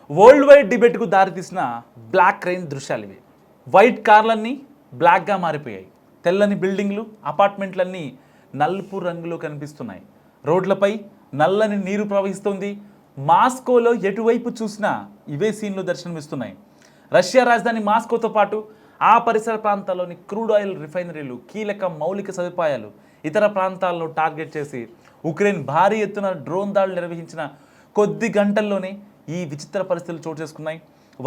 World wide డిబేట్కు దారితీసిన black rain దృశ్యాలు ఇవి. వైట్ కార్లన్నీ బ్లాక్గా మారిపోయాయి. తెల్లని బిల్డింగ్లు, అపార్ట్మెంట్లన్నీ నలుపు రంగులో కనిపిస్తున్నాయి. రోడ్లపై నల్లని నీరు ప్రవహిస్తుంది. మాస్కోలో ఎటువైపు చూసినా ఇవే సీన్లు దర్శనమిస్తున్నాయి. రష్యా రాజధాని మాస్కోతో పాటు ఆ పరిసర ప్రాంతాల్లోని క్రూడ్ ఆయిల్ రిఫైనరీలు, కీలక మౌలిక సదుపాయాలు, ఇతర ప్రాంతాలను టార్గెట్ చేసి ఉక్రెయిన్ భారీ ఎత్తున డ్రోన్ దాడులు నిర్వహించిన కొద్ది గంటల్లోనే ఈ విచిత్ర పరిస్థితులు చోటు చేసుకున్నాయి.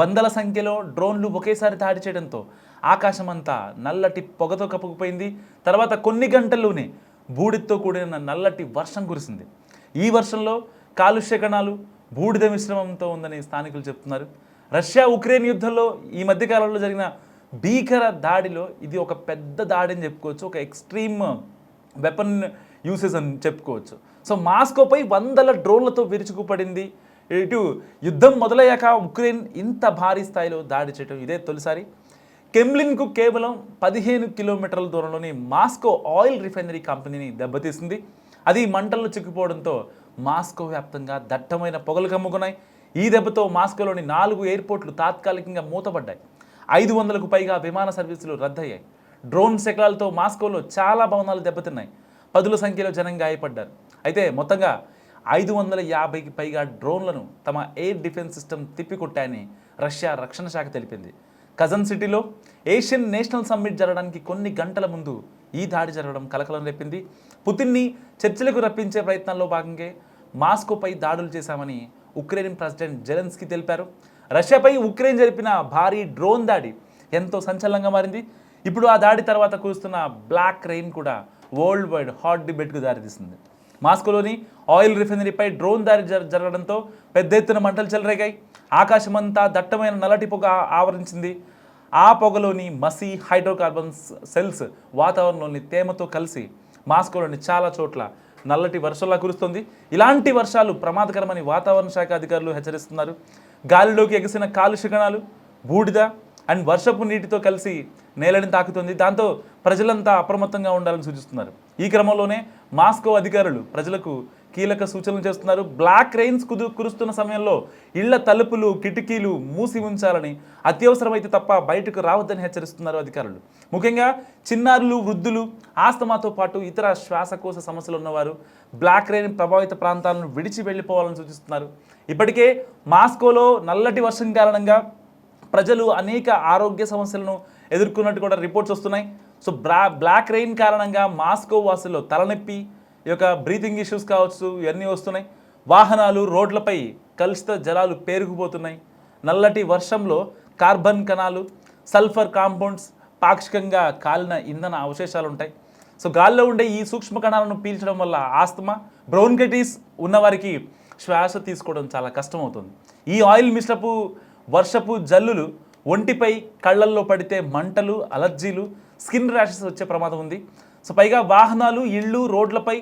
వందల సంఖ్యలో డ్రోన్లు ఒకేసారి దాడి చేయడంతో ఆకాశమంతా నల్లటి పొగతో కప్పుకుపోయింది. తర్వాత కొన్ని గంటల్లోనే బూడిదతో కూడిన నల్లటి వర్షం కురిసింది. ఈ వర్షంలో కాలుష్య కణాలు, బూడిద మిశ్రమంతో ఉందని స్థానికులు చెప్తున్నారు. రష్యా ఉక్రెయిన్ యుద్ధంలో ఈ మధ్యకాలంలో జరిగిన భీకర దాడిలో ఇది ఒక పెద్ద దాడి అని చెప్పుకోవచ్చు. ఒక ఎక్స్ట్రీమ్ వెపన్ యూసెస్ అని చెప్పుకోవచ్చు. సో మాస్కోపై వందల డ్రోన్లతో విరుచుకుపడింది. ఇటు యుద్ధం మొదలయ్యాక ఉక్రెయిన్ ఇంత భారీ స్థాయిలో దాడి చేయడం ఇదే తొలిసారి. కెమ్లిన్కు కేవలం 15 కిలోమీటర్ల దూరంలోని మాస్కో ఆయిల్ రిఫైనరీ కంపెనీని దెబ్బతీసింది. అది మంటల్లో చిక్కుపోవడంతో మాస్కో వ్యాప్తంగా దట్టమైన పొగలు కమ్ముకున్నాయి. ఈ దెబ్బతో మాస్కోలోని 4 ఎయిర్పోర్ట్లు తాత్కాలికంగా మూతపడ్డాయి. 500కు పైగా విమాన సర్వీసులు రద్దయ్యాయి. డ్రోన్ శకలాలతో మాస్కోలో చాలా భవనాలు దెబ్బతిన్నాయి. పదుల సంఖ్యలో జనం గాయపడ్డారు. అయితే మొత్తంగా 550కి పైగా డ్రోన్లను తమ ఎయిర్ డిఫెన్స్ సిస్టమ్ తిప్పికొట్టాయని రష్యా రక్షణ శాఖ తెలిపింది. కజన్ సిటీలో ఏషియన్ నేషనల్ సమ్మిట్ జరగడానికి కొన్ని గంటల ముందు ఈ దాడి జరగడం కలకలం రేపింది. పుతిన్ని చర్చలకు రప్పించే ప్రయత్నాల్లో భాగంగా మాస్కోపై దాడులు చేశామని ఉక్రెయిన్ ప్రెసిడెంట్ జెలెన్స్కీ తెలిపారు. రష్యాపై ఉక్రెయిన్ జరిపిన భారీ డ్రోన్ దాడి ఎంతో సంచలనంగా మారింది. ఇప్పుడు ఆ దాడి తర్వాత కురుస్తున్న బ్లాక్ రెయిన్ కూడా వరల్డ్ వైడ్ హాట్ డిబేట్కు దారితీస్తుంది. మాస్కోలోని ఆయిల్ రిఫైనరీపై డ్రోన్ దాడి జరగడంతో పెద్ద ఎత్తున మంటలు చెలరేగాయి. ఆకాశమంతా దట్టమైన నల్లటి పొగ ఆవరించింది. ఆ పొగలోని మసి హైడ్రోకార్బన్స్ సెల్స్ వాతావరణంలోని తేమతో కలిసి మాస్కోలోని చాలా చోట్ల నల్లటి వర్షంలా కురుస్తుంది. ఇలాంటి వర్షాలు ప్రమాదకరమని వాతావరణ శాఖ అధికారులు హెచ్చరిస్తున్నారు. గాలిలోకి ఎగసిన కాలుష్య కణాలు, బూడిద అండ్ వర్షపు నీటితో కలిసి నేలని తాకుతుంది. దాంతో ప్రజలంతా అప్రమత్తంగా ఉండాలని సూచిస్తున్నారు. ఈ క్రమంలోనే మాస్కో అధికారులు ప్రజలకు కీలక సూచనలు చేస్తున్నారు. బ్లాక్ రెయిన్స్ కురుస్తున్న సమయంలో ఇళ్ల తలుపులు, కిటికీలు మూసి ఉంచాలని, అత్యవసరమైతే తప్ప బయటకు రావద్దని హెచ్చరిస్తున్నారు అధికారులు. ముఖ్యంగా చిన్నారులు, వృద్ధులు, ఆస్తమాతో పాటు ఇతర శ్వాసకోశ సమస్యలు ఉన్నవారు బ్లాక్ రెయిన్ ప్రభావిత ప్రాంతాలను విడిచి వెళ్ళిపోవాలని సూచిస్తున్నారు. ఇప్పటికే మాస్కోలో నల్లటి వర్షం కారణంగా ప్రజలు అనేక ఆరోగ్య సమస్యలను ఎదుర్కొన్నట్టు కూడా రిపోర్ట్స్ వస్తున్నాయి. సో బ్లాక్ రెయిన్ కారణంగా మాస్కో వాసుల్లో తలనొప్పి, ఈ యొక్క బ్రీతింగ్ ఇష్యూస్ కావచ్చు, ఇవన్నీ వస్తున్నాయి. వాహనాలు, రోడ్లపై కలుషిత జలాలు పేరుకుపోతున్నాయి. నల్లటి వర్షంలో కార్బన్ కణాలు, సల్ఫర్ కాంపౌండ్స్, పాక్షికంగా కాలిన ఇంధన అవశేషాలు ఉంటాయి. సో గాల్లో ఉండే ఈ సూక్ష్మ కణాలను పీల్చడం వల్ల ఆస్తమా, బ్రోన్కైటిస్ ఉన్నవారికి శ్వాస తీసుకోవడం చాలా కష్టమవుతుంది. ఈ ఆయిల్ మిశ్రపు వర్షపు జల్లులు ఒంటిపై, కళ్ళల్లో పడితే మంటలు, అలర్జీలు, స్కిన్ ర్యాషెస్ వచ్చే ప్రమాదం ఉంది. సో పైగా వాహనాలు, ఇళ్ళు, రోడ్లపై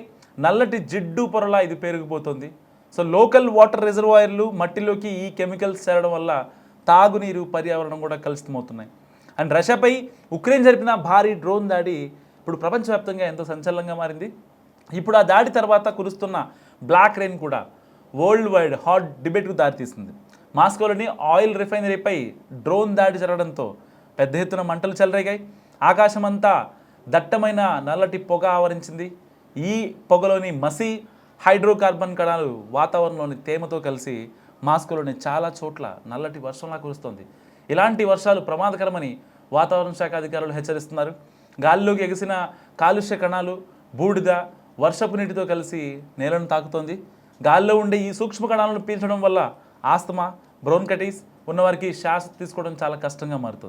నల్లటి జిడ్డు పొరలా ఇది పెరిగిపోతుంది. సో లోకల్ వాటర్ రిజర్వాయర్లు, మట్టిలోకి ఈ కెమికల్స్ చేరడం వల్ల తాగునీరు, పర్యావరణం కూడా కలుషితమవుతున్నాయి. అండ్ రష్యాపై ఉక్రెయిన్ జరిపిన భారీ డ్రోన్ దాడి ఇప్పుడు ప్రపంచవ్యాప్తంగా ఎంతో సంచలనంగా మారింది. ఇప్పుడు ఆ దాడి తర్వాత కురుస్తున్న బ్లాక్ రెయిన్ కూడా వరల్డ్ వైడ్ హాట్ డిబేట్కు దారితీస్తుంది. మాస్కోలోని ఆయిల్ రిఫైనరీపై డ్రోన్ దాడి జరగడంతో పెద్ద ఎత్తున మంటలు చెలరేగాయి. ఆకాశమంతా దట్టమైన నల్లటి పొగ ఆవరించింది. ఈ పొగలోని మసి హైడ్రోకార్బన్ కణాలు వాతావరణంలోని తేమతో కలిసి మాస్కోలోని చాలా చోట్ల నల్లటి వర్షంలా కురుస్తోంది. ఇలాంటి వర్షాలు ప్రమాదకరమని వాతావరణ శాఖ అధికారులు హెచ్చరిస్తున్నారు. గాలిలోకి ఎగిసిన కాలుష్య కణాలు, బూడిద వర్షపు నీటితో కలిసి నేలను తాకుతోంది. గాల్లో ఉండే ఈ సూక్ష్మ కణాలను పీల్చడం వల్ల ఆస్తమా, బ్రోన్కైటిస్ ఉన్నవారికి శ్వాస తీసుకోవడం చాలా కష్టంగా మారుతుంది.